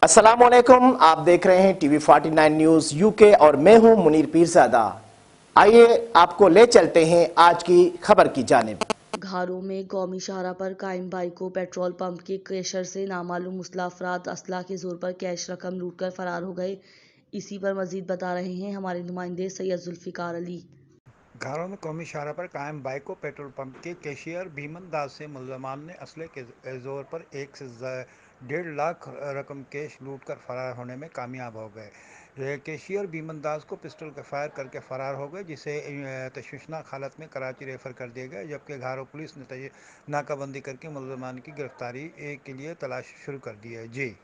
अस्सलामुअलैकुम, आप देख रहे हैं टीवी 49 न्यूज यूके और मैं हूं मुनीर पीरजादा। आइए आपको ले चलते हैं आज की खबर की जानिब। घारों में कौमी शाहरा पर कायम बाइक को पेट्रोल पंप के क्रैशर से नामालूम मुसल्लह अफराद असला के जोर पर कैश रकम लूटकर फरार हो गए। इसी पर मजीद बता रहे हैं हमारे नुमाइंदे सैयद जुल्फिकार अली। घारों में कौमी शाहरा पर कायम बाइक को पेट्रोल पंप के कैशियर भीमन दास से मुलजमान ने असले के जोर पर 1 से 1.5 लाख रकम कैश लूट कर फरार होने में कामयाब हो गए। कैशियर भीमन दास को पिस्टल का फायर करके फरार हो गए, जिसे तशवीशनाक हालत में कराची रेफर कर दिया गया, जबकि घारों पुलिस ने नाकाबंदी करके मुलजमान की गिरफ्तारी के लिए तलाश शुरू कर दी है। जी।